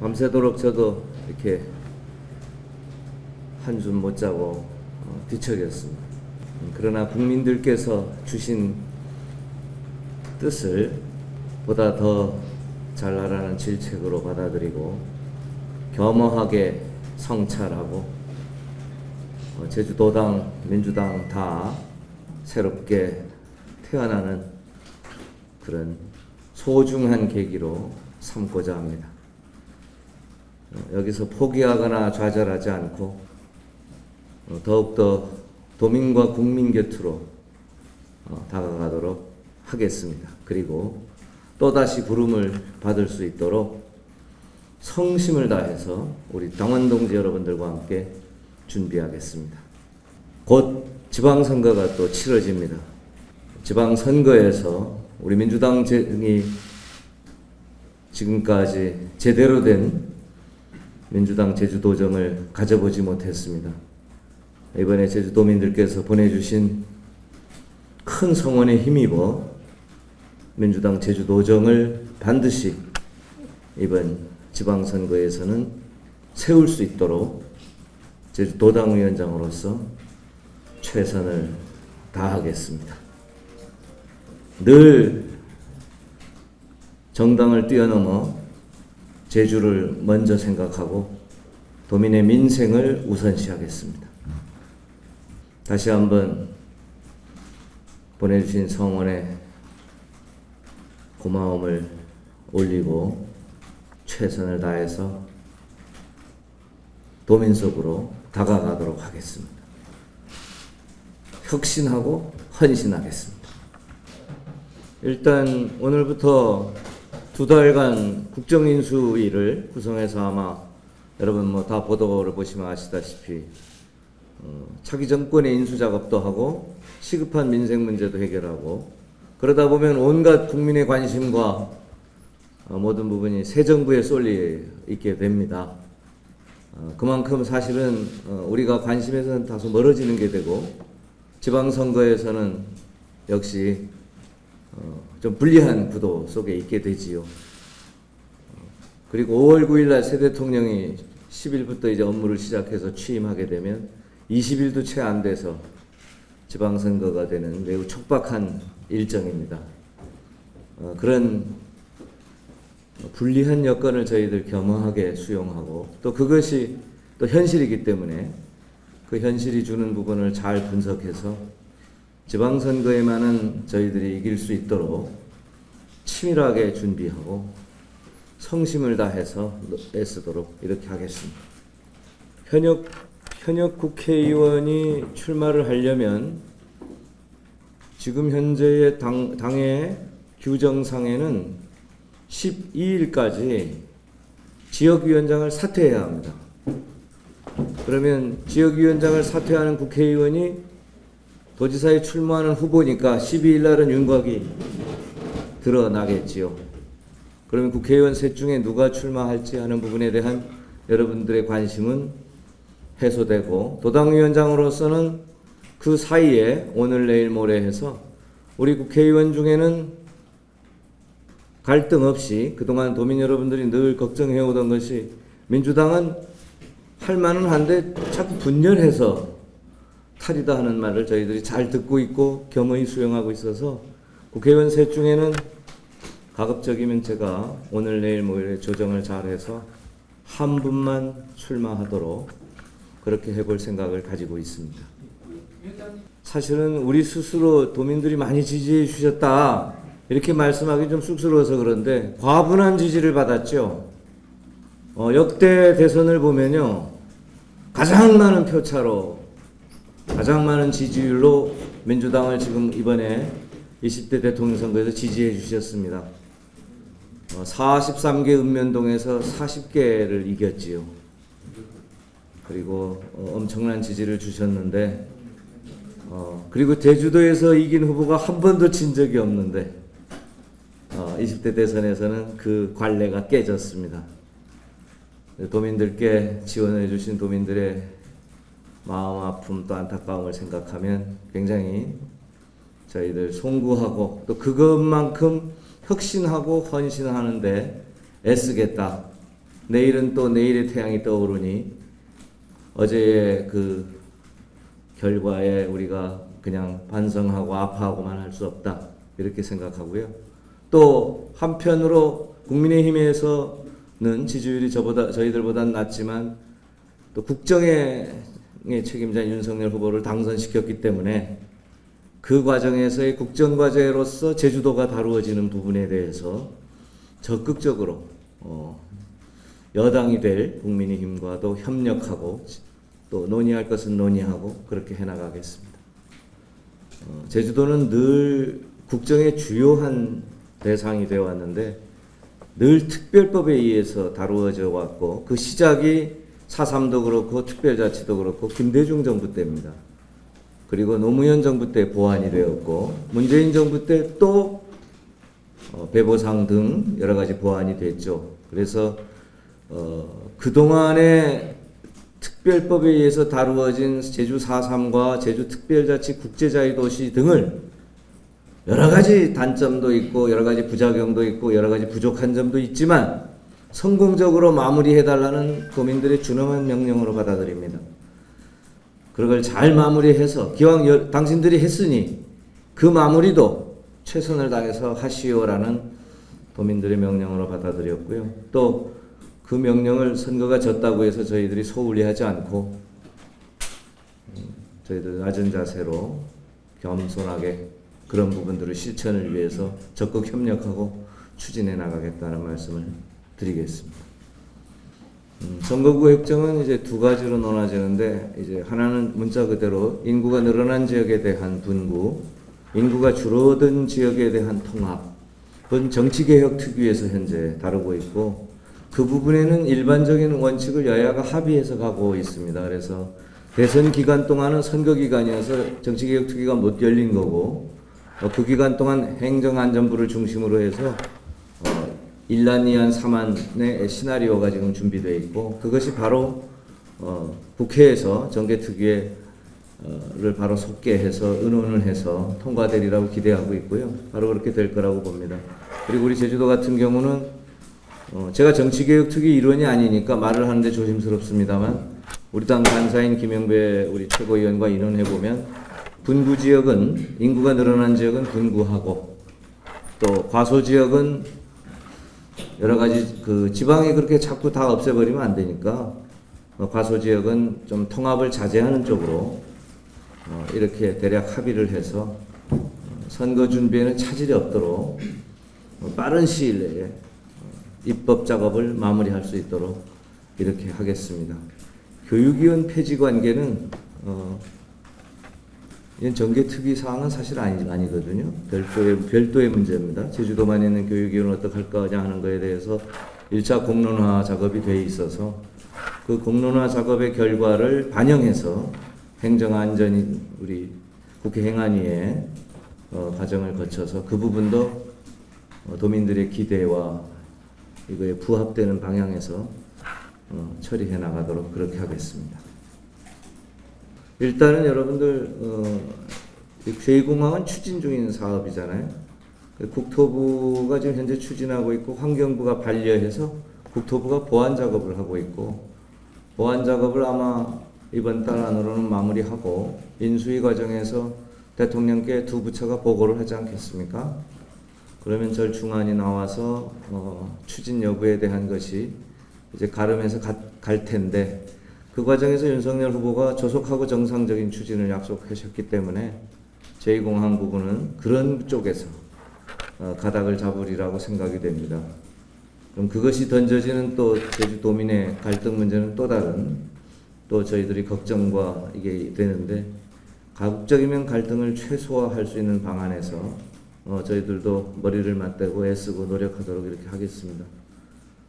밤새도록 저도 이렇게 한숨 못 자고 뒤척였습니다. 그러나 국민들께서 주신 뜻을 보다 더 잘나라는 질책으로 받아들이고 겸허하게 성찰하고 제주도당, 민주당 다 새롭게 태어나는 그런 소중한 계기로 삼고자 합니다. 여기서 포기하거나 좌절하지 않고 더욱더 도민과 국민 곁으로 다가가도록 하겠습니다. 그리고 또다시 부름을 받을 수 있도록 성심을 다해서 우리 당원 동지 여러분들과 함께 준비하겠습니다. 곧 지방선거가 또 치러집니다. 지방선거에서 우리 민주당이 지금까지 제대로 된 민주당 제주도정을 가져보지 못했습니다. 이번에 제주도민들께서 보내주신 큰 성원에 힘입어 민주당 제주도정을 반드시 이번 지방선거에서는 세울 수 있도록 제주도당위원장으로서 최선을 다하겠습니다. 늘 정당을 뛰어넘어 제주를 먼저 생각하고 도민의 민생을 우선시하겠습니다. 다시 한번 보내주신 성원에 고마움을 올리고 최선을 다해서 도민 속으로 다가가도록 하겠습니다. 혁신하고 헌신하겠습니다. 일단 오늘부터 2달간 국정인수위를 구성해서 아마 여러분 뭐 다 보도를 보시면 아시다시피 차기 정권의 인수작업도 하고 시급한 민생 문제도 해결하고 그러다 보면 온갖 국민의 관심과 모든 부분이 새 정부에 쏠려 있게 됩니다. 그만큼 사실은 우리가 관심에서는 다소 멀어지는 게 되고 지방선거에서는 역시 좀 불리한 구도 속에 있게 되지요. 그리고 5월 9일 날 새 대통령이 10일부터 이제 업무를 시작해서 취임하게 되면 20일도 채 안 돼서 지방선거가 되는 매우 촉박한 일정입니다. 그런 불리한 여건을 저희들 겸허하게 수용하고 또 그것이 또 현실이기 때문에 그 현실이 주는 부분을 잘 분석해서 지방선거에만은 저희들이 이길 수 있도록 치밀하게 준비하고 성심을 다해서 애쓰도록 이렇게 하겠습니다. 현역 국회의원이 출마를 하려면 지금 현재의 당의 규정상에는 12일까지 지역위원장을 사퇴해야 합니다. 그러면 지역위원장을 사퇴하는 국회의원이 도지사에 출마하는 후보니까 12일 날은 윤곽이 드러나겠지요. 그러면 국회의원 셋 중에 누가 출마할지 하는 부분에 대한 여러분들의 관심은 해소되고 도당위원장으로서는 그 사이에 오늘 내일 모레 해서 우리 국회의원 중에는 갈등 없이 그동안 도민 여러분들이 늘 걱정해오던 것이 민주당은 할 만은 한데 자꾸 분열해서 탈이다 하는 말을 저희들이 잘 듣고 있고 겸허히 수용하고 있어서 국회의원 셋 중에는 가급적이면 제가 오늘 내일 모레 조정을 잘해서 한 분만 출마하도록 그렇게 해볼 생각을 가지고 있습니다. 사실은 우리 스스로 도민들이 많이 지지해 주셨다 이렇게 말씀하기 좀 쑥스러워서 그런데 과분한 지지를 받았죠. 역대 대선을 보면요. 가장 많은 표차로 가장 많은 지지율로 민주당을 지금 이번에 20대 대통령 선거에서 지지해 주셨습니다. 43개 읍면동에서 40개를 이겼지요. 그리고 엄청난 지지를 주셨는데 그리고 제주도에서 이긴 후보가 한 번도 진 적이 없는데 20대 대선에서는 그 관례가 깨졌습니다. 도민들께 지원해 주신 도민들의 마음 아픔 또 안타까움을 생각하면 굉장히 저희들 송구하고 또 그것만큼 혁신하고 헌신하는데 애쓰겠다 내일은 또 내일의 태양이 떠오르니 어제의 그 결과에 우리가 그냥 반성하고 아파하고만 할 수 없다 이렇게 생각하고요. 또 한편으로 국민의힘에서는 지지율이 저희들보다는 낮지만 또 국정의 책임자인 윤석열 후보를 당선시켰기 때문에 그 과정에서의 국정과제로서 제주도가 다루어지는 부분에 대해서 적극적으로 여당이 될 국민의힘과도 협력하고 또 논의할 것은 논의하고 그렇게 해나가겠습니다. 제주도는 늘 국정의 주요한 대상이 되어 왔는데 늘 특별법에 의해서 다루어져 왔고 그 시작이 4.3도 그렇고 특별자치도 그렇고 김대중 정부 때입니다. 그리고 노무현 정부 때 보완이 되었고 문재인 정부 때 또 배보상 등 여러 가지 보완이 됐죠. 그래서 그동안의 특별법에 의해서 다루어진 제주 4.3과 제주 특별자치 국제자유도시 등을 여러 가지 단점도 있고 여러 가지 부작용도 있고 여러 가지 부족한 점도 있지만 성공적으로 마무리해달라는 도민들의 준엄한 명령으로 받아들입니다. 그걸 잘 마무리해서 기왕 당신들이 했으니 그 마무리도 최선을 다해서 하시오라는 도민들의 명령으로 받아들였고요. 또 그 명령을 선거가 졌다고 해서 저희들이 소홀히 하지 않고 저희들 낮은 자세로 겸손하게 그런 부분들을 실천을 위해서 적극 협력하고 추진해 나가겠다는 말씀을 드리겠습니다. 선거구 획정은 이제 두 가지로 나눠지는데 이제 하나는 문자 그대로 인구가 늘어난 지역에 대한 분구, 인구가 줄어든 지역에 대한 통합은 정치개혁 특위에서 현재 다루고 있고 그 부분에는 일반적인 원칙을 여야가 합의해서 가고 있습니다. 그래서 대선 기간 동안은 선거 기간이어서 정치개혁 특위가 못 열린 거고 그 기간 동안 행정안전부를 중심으로 해서 1난, 2안, 3안의 시나리오가 지금 준비되어 있고 그것이 바로 국회에서 정개특위를 바로 속개해서 의논을 해서 통과되리라고 기대하고 있고요. 바로 그렇게 될 거라고 봅니다. 그리고 우리 제주도 같은 경우는 제가 정치개혁특위 일원이 아니니까 말을 하는데 조심스럽습니다만 우리 당 간사인 김영배 우리 최고위원과 의논해보면 분구지역은 인구가 늘어난 지역은 분구하고 또 과소지역은 여러 가지 그 지방이 그렇게 자꾸 다 없애버리면 안 되니까 과소지역은 좀 통합을 자제하는 쪽으로 이렇게 대략 합의를 해서 선거 준비에는 차질이 없도록 빠른 시일 내에 입법 작업을 마무리할 수 있도록 이렇게 하겠습니다. 교육위원 폐지 관계는 이건 정개특위 사항은 사실 아니거든요. 별도의 문제입니다. 제주도만 있는 교육위원은 어떻게 할 거냐 하는 거에 대해서 1차 공론화 작업이 돼 있어서 그 공론화 작업의 결과를 반영해서 행정안전인 우리 국회 행안위의 과정을 거쳐서 그 부분도 도민들의 기대와 이거에 부합되는 방향에서 처리해 나가도록 그렇게 하겠습니다. 일단은 여러분들 제2공항은 추진 중인 사업이잖아요. 국토부가 지금 현재 추진하고 있고 환경부가 반려해서 국토부가 보완 작업을 하고 있고 보완 작업을 아마 이번 달 안으로는 마무리하고 인수위 과정에서 대통령께 두 부처가 보고를 하지 않겠습니까? 그러면 절충안이 나와서 추진 여부에 대한 것이 이제 가름해서 갈 텐데 그 과정에서 윤석열 후보가 조속하고 정상적인 추진을 약속하셨기 때문에 제2공항 부분은 그런 쪽에서 가닥을 잡으리라고 생각이 됩니다. 그럼 그것이 던져지는 또 제주도민의 갈등 문제는 또 다른 또 저희들이 걱정과 이게 되는데 가급적이면 갈등을 최소화할 수 있는 방안에서 저희들도 머리를 맞대고 애쓰고 노력하도록 이렇게 하겠습니다.